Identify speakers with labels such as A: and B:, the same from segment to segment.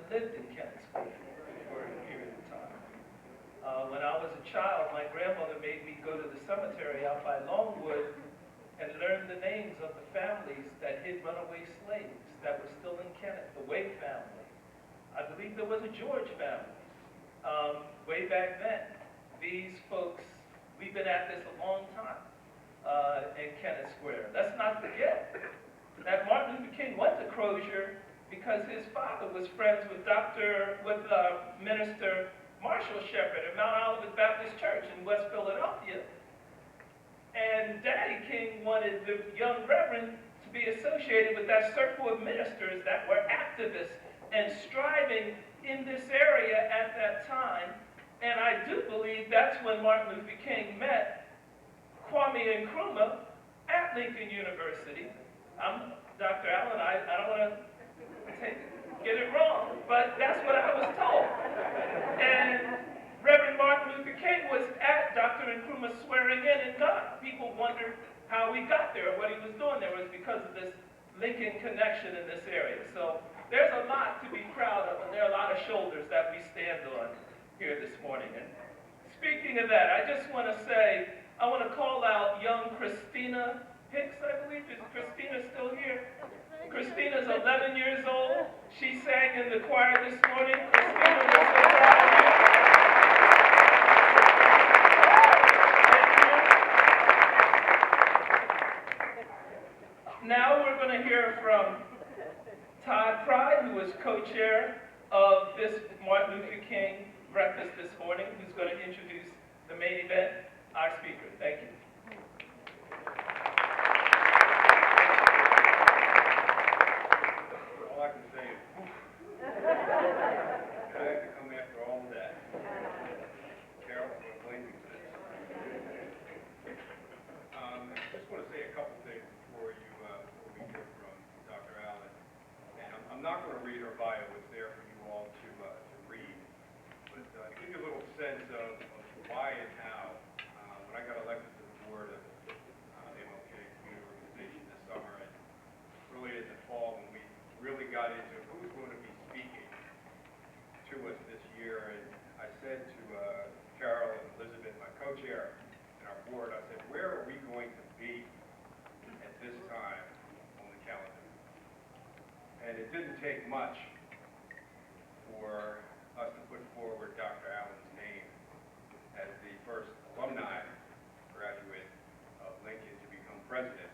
A: lived in Kennett Square for a period of time. When I was a child, my grandmother made me go to the cemetery out by Longwood and learn the names of the families that hid runaway slaves that were still in Kennett, the Way family. I believe there was a George family. Way back then, these folks, we've been at this a long time in Kennett Square. Let's not forget that Martin Luther King went to Crozier because his father was friends with Minister Marshall Shepard at Mount Olivet Baptist Church in West Philadelphia. And Daddy King wanted the young reverend to be associated with that circle of ministers that were activists and striving in this area at that time. And I do believe that's when Martin Luther King met Kwame Nkrumah at Lincoln University. I'm Dr. Allen, I don't want to get it wrong, but that's what I was told. And Reverend Martin Luther King was at Dr. Nkrumah's swearing in Ghana. People wondered how he got there, what he was doing there. It was because of this Lincoln connection in this area. So there's a lot to be proud of, and there are a lot of shoulders that we stand on here this morning. And speaking of that, I just want to say, I want to call out young Christina Hicks, I believe. Is Christina still here? Christina's 11 years old. She sang in the choir this morning. Christina, we're so proud of you. Now we're going to hear from Todd Pride, who is co-chair of this Martin Luther King breakfast this morning, who's going to introduce the main event, our speaker. Thank you.
B: All I can say is, I have to come after all of that. Carol, I'm blaming for this. I just want to say a couple things before we hear from Dr. Allen. And I'm not going to read her bio. It's there for you all to read. But to give you a little sense of why and how, when I got elected to the board of the MLK Community Organization this summer, and really in the fall when we really got into who's going to be speaking to us this year, and I said to Carol and Elizabeth, my co-chair, and our board, I said, where are we going to be at this time on the calendar? And it didn't take much for us to put forward Dr. Allen's name as the first alumni graduate of Lincoln to become president.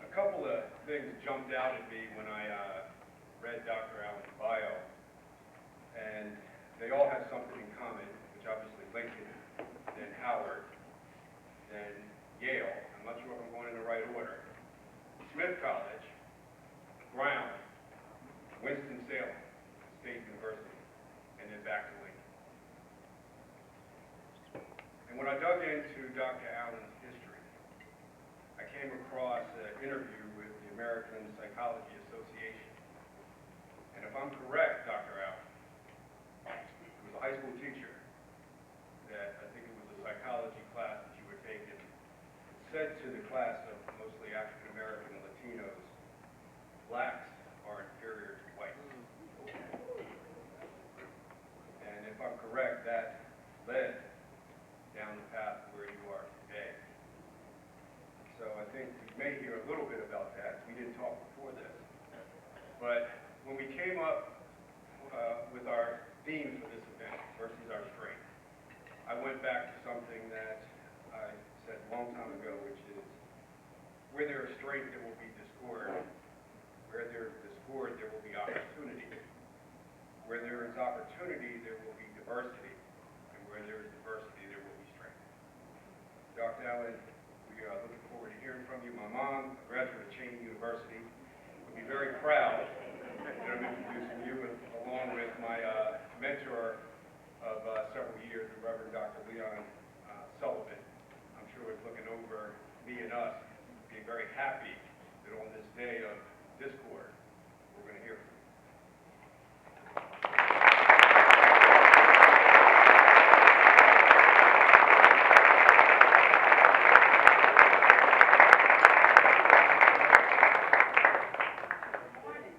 B: A couple of things jumped out at me when I read Dr. Allen's bio, and they all have something in common, which obviously Lincoln, then Howard, then Yale. I'm not sure if I'm going in the right order. Smith College, Brown, Winston-Salem State University, and then back to Lincoln. And when I dug into Dr. Allen's history, I came across an interview with the American Psychology Association. And if I'm correct, Dr. Allen, he was a high school teacher that I think it was a psychology class that you were taking, said to the class of mostly African American and Latinos, blacks are inferior to whites. And if I'm correct, that led down the path where you are today. So I think we may hear a little bit about that. We didn't talk before this. But when we came up with our theme for this event, versus our strength, I went back to something that I said a long time ago, which is, where there is strength, there will be discord. Where there is discord, there will be opportunity. Where there is opportunity, there will be diversity. And where there is diversity, there will be strength. Dr. Allen, we are looking forward to hearing from you. My mom, a graduate of Cheney University, would be very proud that I'm introducing you along with my mentor of several years, the Reverend Dr. Leon Sullivan. I'm sure is looking over me and us, being very happy that on this day of discord, we're going to hear from you.
C: Good morning.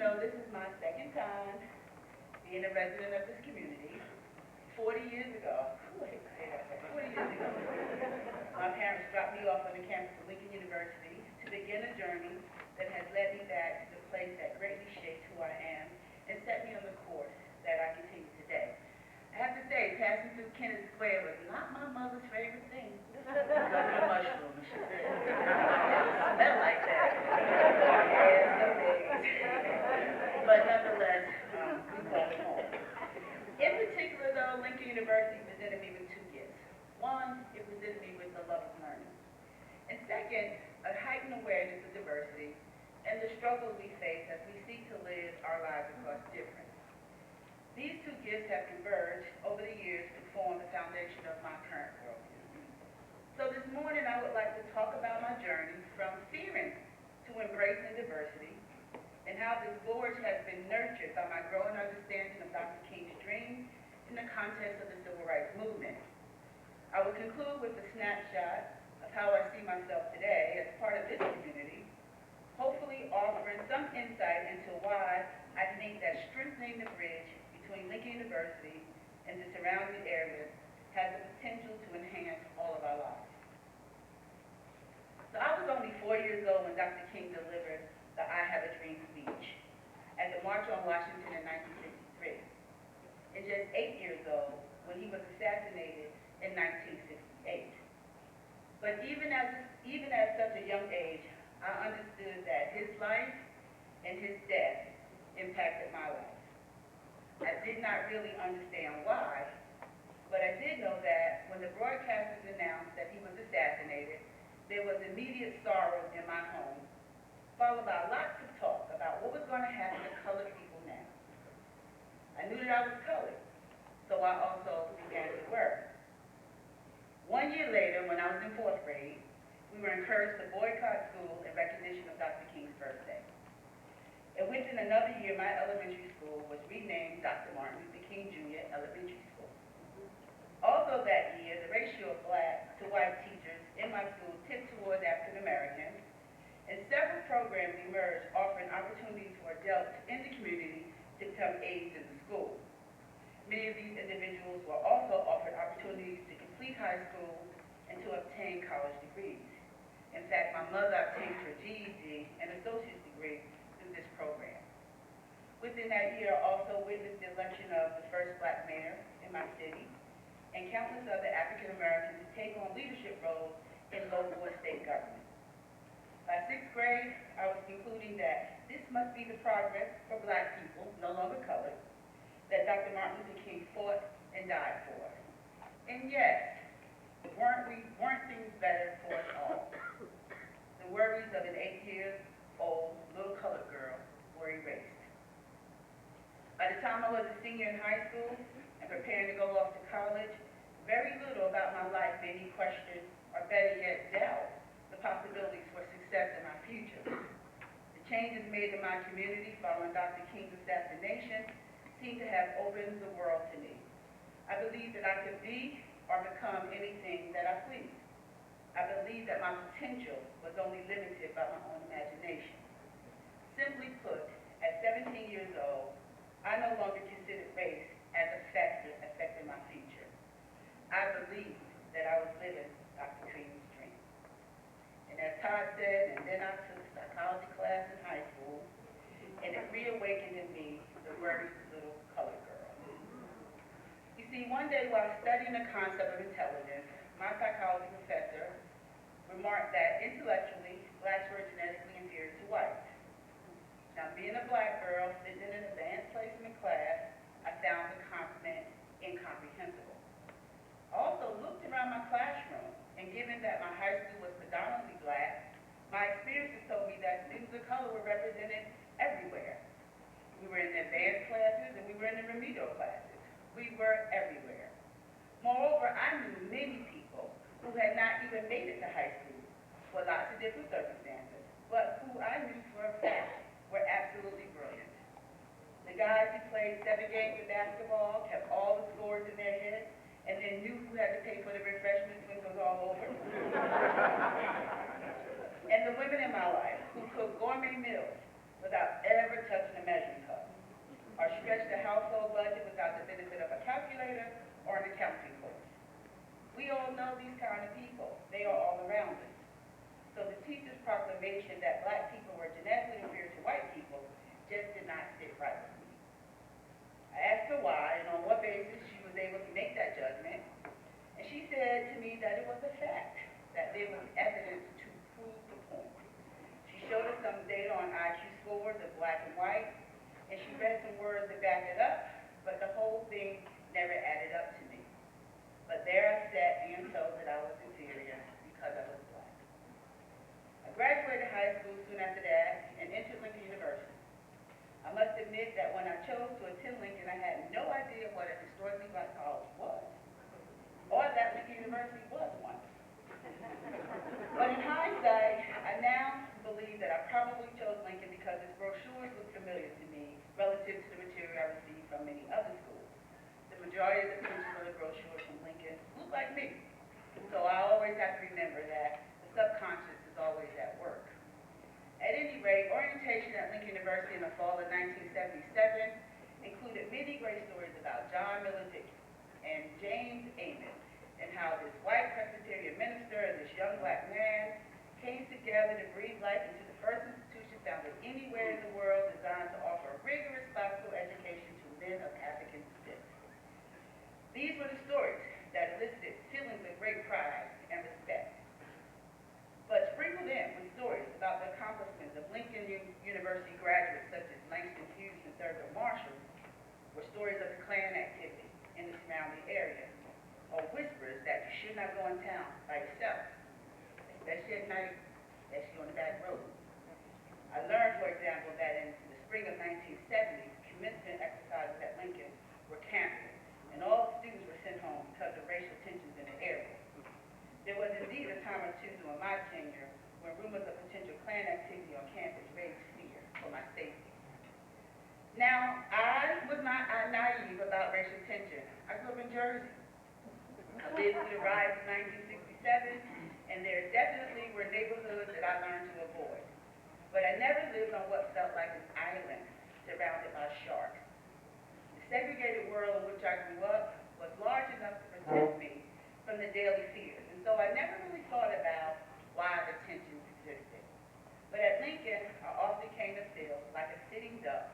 C: know this is my second time being a resident of this community. 40 years ago, ooh, I hate to say that, but 40 years ago, my parents dropped me off on the campus of Lincoln University to begin a journey that has led me back to the place that greatly shaped who I am and set me on the course that I continue today. I have to say, passing through Kennedy Square was not my mother's favorite thing. Because of the mushroom, she said. It smelled like that. Yeah, some days. But nonetheless, we call it home. In particular, though, Lincoln University presented me with two gifts. One, it presented me with the love of learning. And second, a heightened awareness of diversity and the struggles we face as we seek to live our lives across difference. These two gifts have converged over the years to form the foundation of my current worldview. So this morning I would like to talk about my journey from fearing to embracing diversity and how this voyage has been nurtured by my growing understanding of Dr. King's dream in the context of the Civil Rights Movement. I will conclude with a snapshot of how I see myself today as part of this community, hopefully offering some insight into why I think that strengthening the bridge between Lincoln University and the surrounding areas has the potential to enhance all of our lives. So I was only 4 years old when Dr. King delivered the I Have a Dream speech at the March on Washington in 1963, and just 8 years old when he was assassinated in 1968. But even at such a young age, I understood that his life and his death impacted my life. I did not really understand why, but I did know that when the broadcasters announced that he was assassinated, there was immediate sorrow in my home, followed by lots of talk about what was going to happen to colored people now. I knew that I was colored, so I also began to work. 1 year later, when I was in 4th grade, we were encouraged to boycott school in recognition of Dr. King's birthday. And within another year, my elementary school was renamed Dr. Martin Luther King Jr. Elementary School. Also that year, the ratio of black to white teachers in my school tipped towards African Americans, and several programs emerged offering opportunities for adults in the community to become aides in the school. Many of these individuals were also offered opportunities to complete high school and to obtain college degrees. In fact, my mother obtained her GED and associate's degree through this program. Within that year, I also witnessed the election of the first black mayor in my city, and countless other African Americans to take on leadership roles in local and state government. By 6th grade, I was concluding that this must be the progress for black people, no longer colored, that Dr. Martin Luther King fought and died for. And yes, weren't things better for us all? The worries of an 8-year-old little colored girl were erased. By the time I was a senior in high school and preparing to go off to college, very little about my life made me question, or better yet, doubt the possibilities for success in my future. The changes made in my community following Dr. King's assassination seemed to have opened the world to me. I believed that I could be or become anything that I pleased. I believed that my potential was only limited by my own imagination. Simply put, at 17 years old, I no longer considered race as a factor affecting my future. I believed that I was living Dr. King's dream. And as Todd said, and then I took psychology class in high school, and it reawakened in me the worried little colored girl. You see, one day while studying the concept of intelligence, my psychology professor remarked that intellectually, blacks were genetically inferior to whites. Now, being a black girl sitting in an advanced placement class, I found the comment incomprehensible. I also looked around my classroom, and given that my high school was predominantly black, my experiences told me that students of color were represented everywhere. We were in the advanced classes, and we were in the remedial classes. We were everywhere. Moreover, I knew many people who had not even made it to high school for lots of different circumstances, but who I knew for a fact were absolutely brilliant. The guys who played 7 games of basketball kept all the scores in their head, and then knew who had to pay for the refreshments when it was all over. And the women in my life who cooked gourmet meals without ever touching a measuring cup, or stretched a household budget without the benefit of a calculator or an accounting course. We all know these kind of people. They are all around us. So the teacher's proclamation that black people were genetically inferior to white people just did not sit right with me. I asked her why and on what basis she was able to make that judgment, and she said to me that it was a fact, that there was evidence to prove the point. She showed us some data on IQ scores of black and white, and she read some words that backed it up, but the whole thing never added up to me. But there I sat being told that I was inferior because I was black. I graduated high school soon after that and entered Lincoln University. I must admit that when I chose to attend Lincoln, I had no idea what a historically black college was, or that Lincoln University was one. But in hindsight, I now believe that I probably chose Lincoln because its brochures look familiar to me relative to the material I received from many other schools. The majority of the pictures of the brochures from Lincoln look like me. So I always have to remember that the subconscious is always at work. At any rate, orientation at Lincoln University in the fall of 1977 included many great stories about John Miller Dickens and James Amon, and how this white Presbyterian minister and this young black man came together to breathe life into the first institution founded anywhere in the world designed to offer rigorous classical education to men of African descent. These were the stories that elicited feelings of great pride and respect. But sprinkled in with stories about the accomplishments of Lincoln University graduates such as Langston Hughes and Thurgood Marshall were stories of the Klan activity in the surrounding area, or whispers that you should not go in town by yourself, especially at night, especially on the back road. I learned, for example, that in the spring of 1970, commencement exercises at Lincoln were canceled, and all the students were sent home because of racial tensions in the area. There was indeed a time or two during my tenure when rumors of potential Klan activity on campus raised fear for my safety. Now, I was not naive about racial tension. I grew up in Jersey. I lived through the riots of 1967, and there definitely were neighborhoods that I learned to avoid. But I never lived on what felt like an island surrounded by sharks. The segregated world in which I grew up was large enough to protect me from the daily fears, and so I never really thought about why the tensions existed. But at Lincoln, I often came to feel like a sitting duck,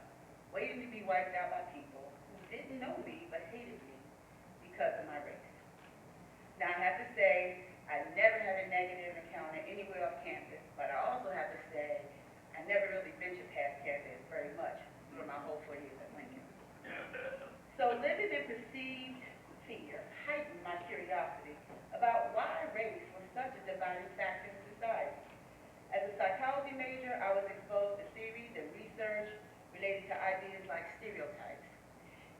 C: waiting to be wiped out by people who didn't know me but hated me because of my race. Now, I have to say, I never had a negative encounter anywhere off campus, but I also have to say, I never really ventured past campus very much during my whole 4 years at Lincoln. So living in perceived fear heightened my curiosity about why race was such a dividing factor in society. As a psychology major, I was exposed to theories and research related to ideas like stereotypes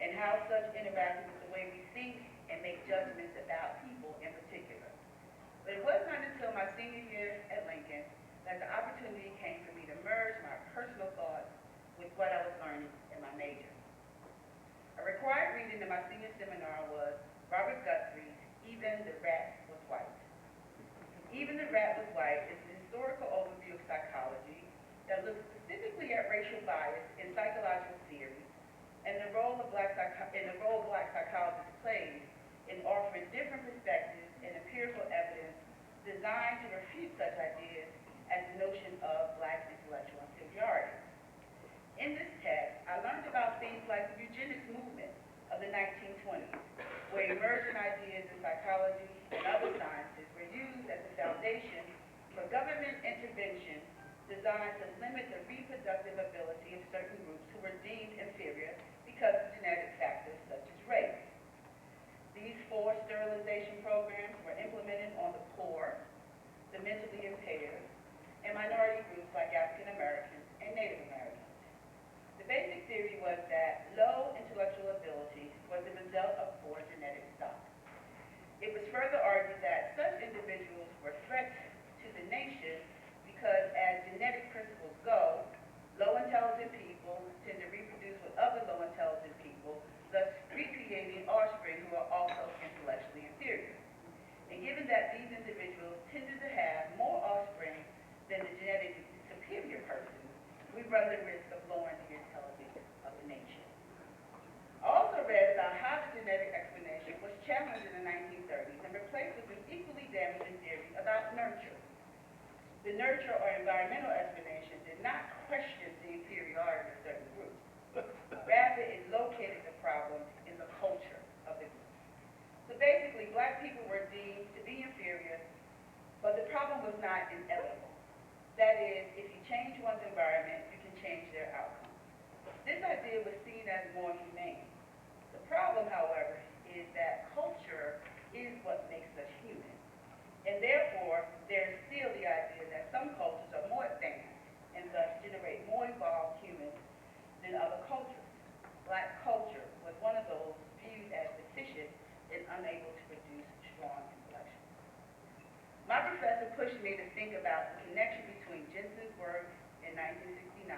C: and how such interact with the way we think and make judgments about people in particular. But it was not until my senior year at Lincoln that the opportunity came for me to merge my personal thoughts with what I was learning in my major. A required reading in my senior seminar was Robert Guthrie's Even the Rat Was White. Even the Rat Was White is an historical overview of psychology that looks specifically at racial bias in psychological theory and the role black psychologists plays in offering different perspectives and empirical evidence designed to refute such ideas as the notion of black intellectual inferiority. In this text, I learned about things like the eugenics movement of the 1920s, where emergent ideas in psychology and other sciences were used as the foundation for government intervention designed to limit the reproductive ability of certain groups who were deemed inferior because of genetic factors such as race. These forced sterilization programs were implemented on the poor, the mentally impaired, and minority groups like African Americans and Native Americans. The basic theory was that low intellectual ability was the result of poor genetic stock. It was further argued that such individuals were threats to the nation because as genetic principles go, low intelligent people tend to reproduce with other low intelligent people, thus recreating offspring who are also intellectually inferior. And given that these individuals tended to have more offspring than the genetically superior person, we run the risk evolution theory about nurture. The nurture or environmental explanation did not question the inferiority of certain groups. Rather, it located the problem in the culture of the group. So basically, black people were deemed to be inferior, but the problem was not inevitable. That is, if you change one's environment, you can change their outcome. This idea was seen as more humane. The problem, however, is that culture is what makes us human. And therefore, there's still the idea that some cultures are more advanced and thus generate more evolved humans than other cultures. Black culture was one of those viewed as deficient and unable to produce strong intellectuals. My professor pushed me to think about the connection between Jensen's work in 1969,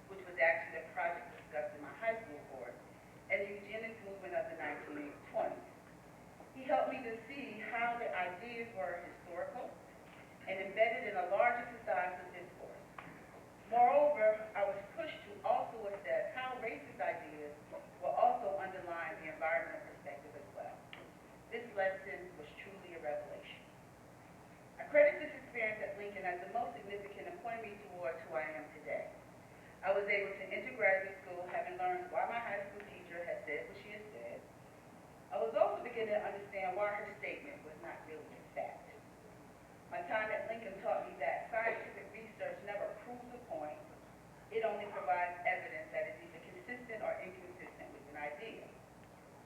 C: which was actually a project discussed in my high school course, and the eugenics movement of the 1920s. He helped me to see how the ideas were historical and embedded in a larger societal discourse. Moreover, I was pushed to also assess how racist ideas were also underlying the environmental perspective as well. This lesson was truly a revelation. I credit this experience at Lincoln as the most significant and pointed me towards who I am today. I was able to enter graduate school having learned why my high school teacher had said what she had said. I was also beginning to understand why her statement was not really a fact. My time at Lincoln taught me that scientific research never proves a point. It only provides evidence that is either consistent or inconsistent with an idea.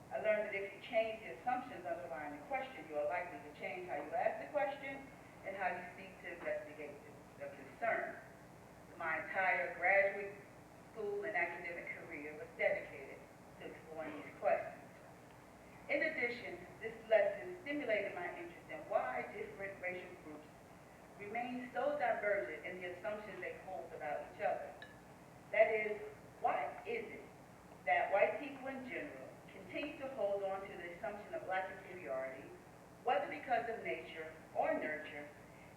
C: I learned that if you change the assumptions underlying the question, you are likely to change how you ask the question and how you seek to investigate the concern. My entire graduate school and academic career was dedicated to exploring these questions. In addition, this lesson stimulated my interest in why different racial groups remain so divergent in the assumptions they hold about each other. That is, why is it that white people in general continue to hold on to the assumption of black inferiority, whether because of nature or nurture,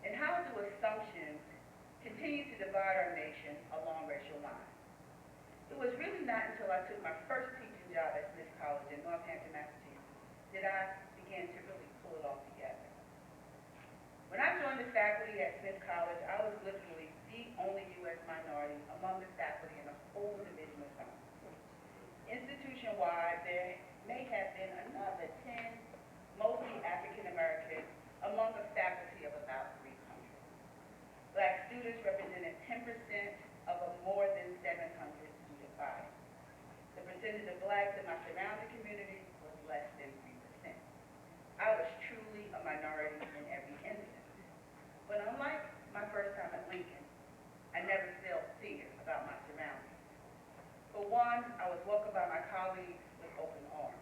C: and how do assumptions continue to divide our nation along racial lines? It was really not until I took my first teaching job at Smith College in Northampton, Massachusetts, that I began to really pull it all together. When I joined the faculty at Smith College, I was literally the only U.S. minority among the faculty in the whole division of science. Institution-wide, there may have been another 10, mostly African American, among a faculty of about 300. Black students represented 10% of a more than 700 student body. The percentage of blacks in my surrounding community was less than 3%. I was truly a minority in every instance. But unlike my first time at Lincoln, I never felt fear about my surroundings. For one, I was welcomed by my colleagues with open arms.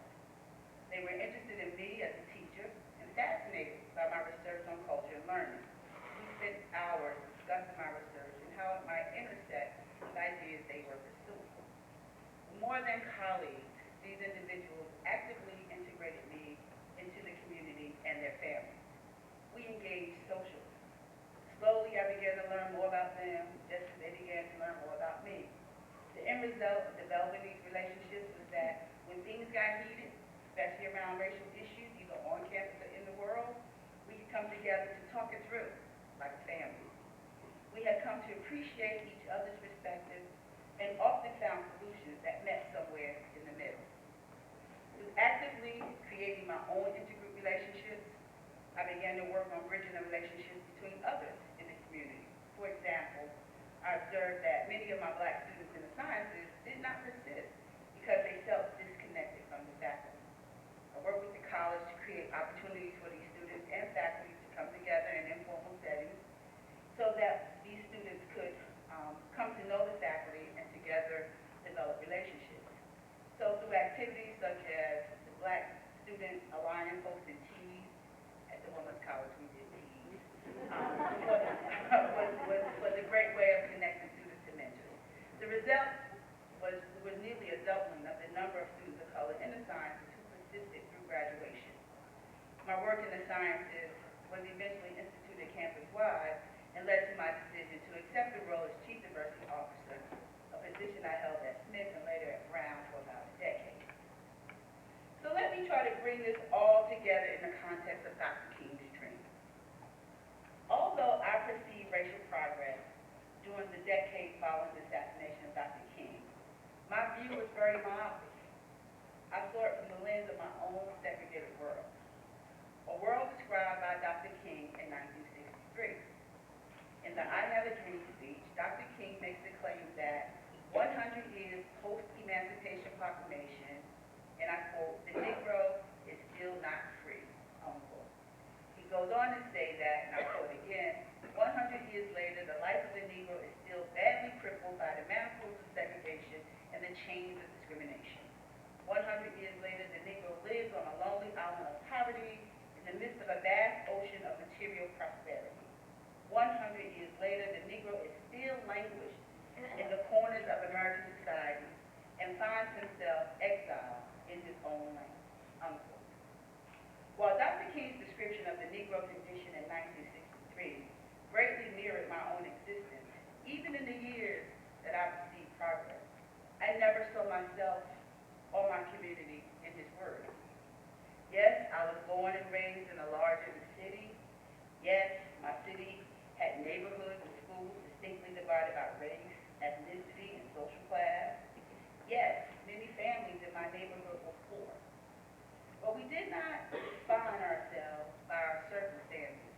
C: They were interested in me as a teacher and fascinated by my research on culture and learning. We spent hours discussing my research and how it might intersect with ideas they were pursuing. More than colleagues, these individuals actively integrated me into the community and their families. We engaged socially. Slowly, I began to learn more about them, just as they began to learn more about me. The end result of developing these relationships was that when things got heated, especially around racial issues, either on campus or in the world, we could come together to talk it through, like a family. We had come to appreciate each other's perspectives and often found solutions that met somewhere in the middle. Through actively creating my own intergroup relationships, I began to work on bridging the relationships between others in the community. For example, I observed that many of my black students in the sciences did not persist because they felt disconnected from the faculty. I worked with the college to create opportunities for these students and faculty to come together in informal settings so that these students could come to know the faculty and together develop relationships. So through activities such as the Black Student Alliance hosted teas at the Women's College, we did teas, was a great way of connecting students to mentors. The result was nearly a doubling of the number of students of color in the sciences who persisted through graduation. My work in the sciences was eventually instituted campus-wide and led to my decision to accept the role as Chief Diversity Officer, a position I held at Smith and later at Brown for about a decade. So let me try to bring this all together in the context of Dr. King's dream. later, the Negro is still languished in the corners of American society and finds himself exiled in his own land, unquote. While Dr. King's description of the Negro condition in 1963 greatly mirrored my own existence, even in the years that I perceived progress, I never saw myself or my community in his words. Yes, I was born and raised in a larger city. Yes, my city had neighborhoods and schools distinctly divided by race, ethnicity, and social class. Yes, many families in my neighborhood were poor. But we did not define ourselves by our circumstances,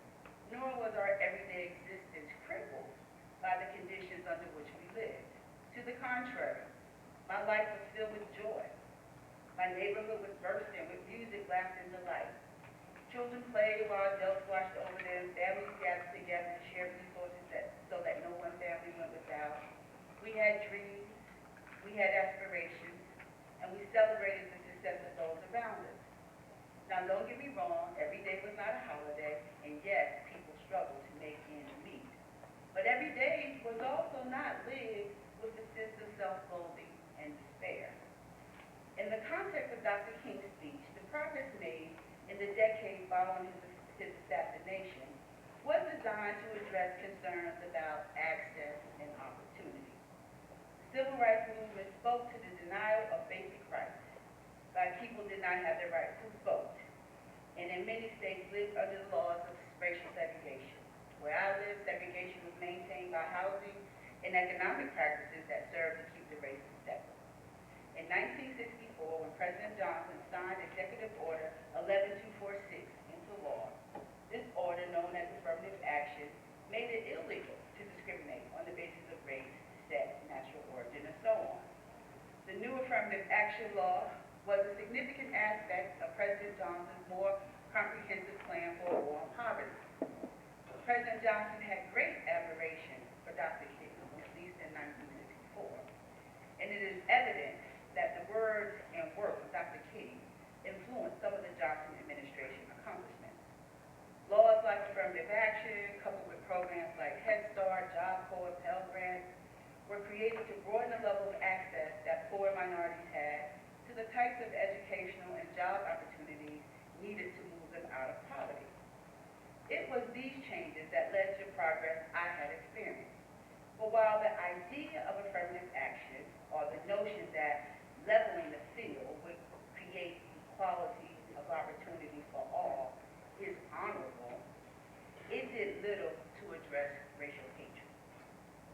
C: nor was our everyday existence crippled by the conditions under which we lived. To the contrary, my life was filled with joy. My neighborhood was bursting with music, laughter, and delight. Children played while adults watched over them. Families gathered together and shared resources so that no one family went without. We had dreams, we had aspirations, and we celebrated the success of those around us. Now, don't get me wrong, every day was not a holiday, and yes, people struggled to make ends meet. But every day was also not lived with a sense of self-loathing and despair. In the context of Dr. King's speech, the progress made in the decade following his assassination was designed to address concerns about access and opportunity. The Civil Rights Movement spoke to the denial of basic rights. Black people did not have the right to vote, and in many states lived under the laws of racial segregation. Where I live, segregation was maintained by housing and economic practices that served to keep the races separate. In 1964, when President Johnson signed Executive Order 11246 into law, this order, known as affirmative action, made it illegal to discriminate on the basis of race, sex, natural origin, and so on. The new affirmative action law was a significant aspect of President Johnson's more comprehensive plan for a war on poverty. President Johnson had great admiration for Dr. King, at least in 1964, and it is evident that the words and work of Dr. King influenced some of the Johnson administration accomplishments. Laws like affirmative action, coupled with programs like Head Start, Job Corps, Pell Grants, were created to broaden the level of access that poor minorities had to the types of educational and job opportunities needed to move them out of poverty. It was these changes that led to progress I had experienced. But while the idea of affirmative action, or the notion that leveling the field would create equality of opportunity for all, is honorable, it did little to address racial hatred.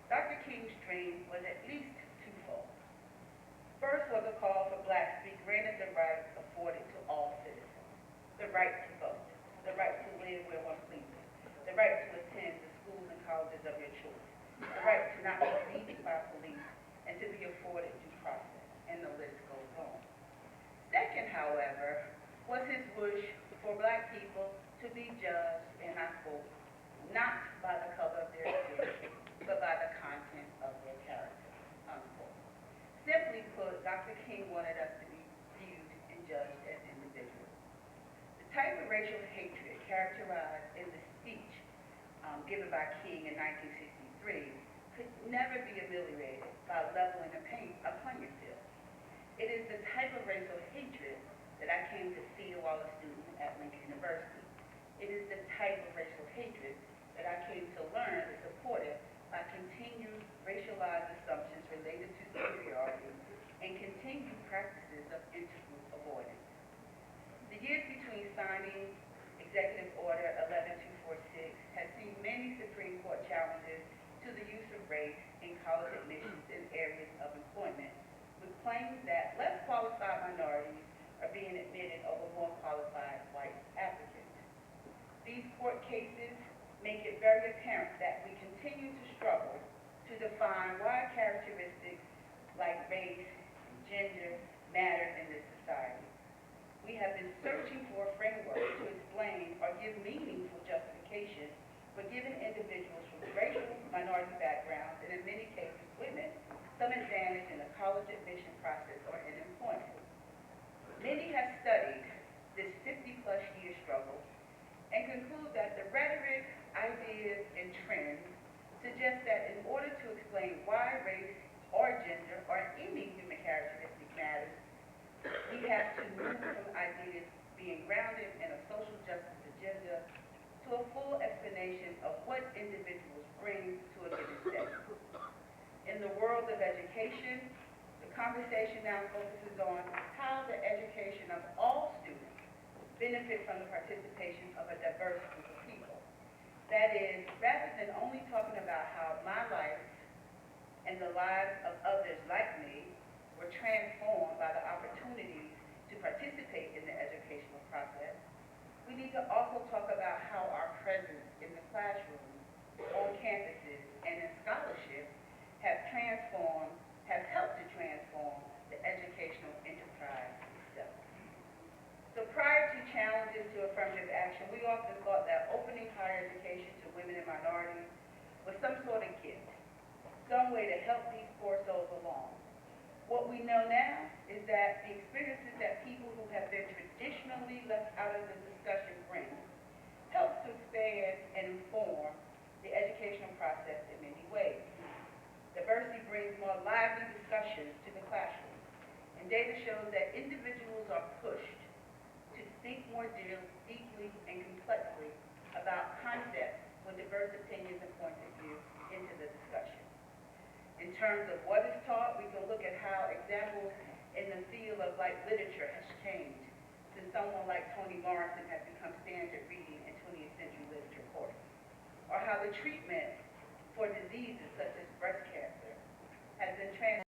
C: Dr. King's dream was at least twofold. First was a call for blacks to be granted the rights afforded to all citizens: the right to vote, the right to live where one pleases, the right to attend the schools and colleges of your choice, the right to not be beaten by police, and to be afforded due process, and the list goes on. Second, however, was his wish for black people to be judged, and I quote, not by the color of their skin, but by the content of their character, unquote. Simply put, Dr. King wanted us to be viewed and judged as individuals. The type of racial hatred characterized in the speech given by King in 1963 could never be ameliorated by leveling a playing field. It is the type of racial hatred that I came to see while a student at Lincoln University. It is the type of racial hatred that I came to learn is supported by continued racialized assumptions related to superiority and continued practices of intergroup avoidance. The years between signing Executive Order 11246 has seen many Supreme Court challenges to the use of race in college admissions in areas of employment, with claims that less qualified minorities are being admitted over more qualified white applicants. These court cases make it very apparent that we continue to struggle to define why characteristics like race and gender matter in this society. We have been searching for a framework to explain or give meaningful justification for giving individuals from racial minority backgrounds, and in many cases women, some advantage in the college admission process or in employment. Many have studied this 50-plus year struggle and conclude that the rhetoric, ideas, and trends suggests that in order to explain why race or gender or any human characteristic matters, we have to move from ideas being grounded in a social justice agenda to a full explanation of what individuals bring to a given setting. In the world of education, the conversation now focuses on how the education of all students benefit from the participation of a diverse group of people. That is, rather than only talking about how my life and the lives of others like me were transformed by the opportunities to participate in the educational process, we need to also talk about how our presence in the classroom, on campuses, and in scholarship have helped to transform the educational enterprise itself. So prior to challenges to affirmative action, we often thought that opening higher education to women and minorities was some sort of gift, some way to help these poor souls along. What we know now is that the experiences that people who have been traditionally left out of the discussion bring helps to expand and inform the educational process in many ways. Diversity brings more lively discussions to the classroom, and data shows that individuals are pushed to think more deeply and complexly about concepts with diverse opinions and points of view into the discussion. In terms of what is taught, we can look at how examples in the field of literature has changed since someone like Toni Morrison has become standard reading in 20th century literature courses, or how the treatment for diseases such as breast cancer has been transformed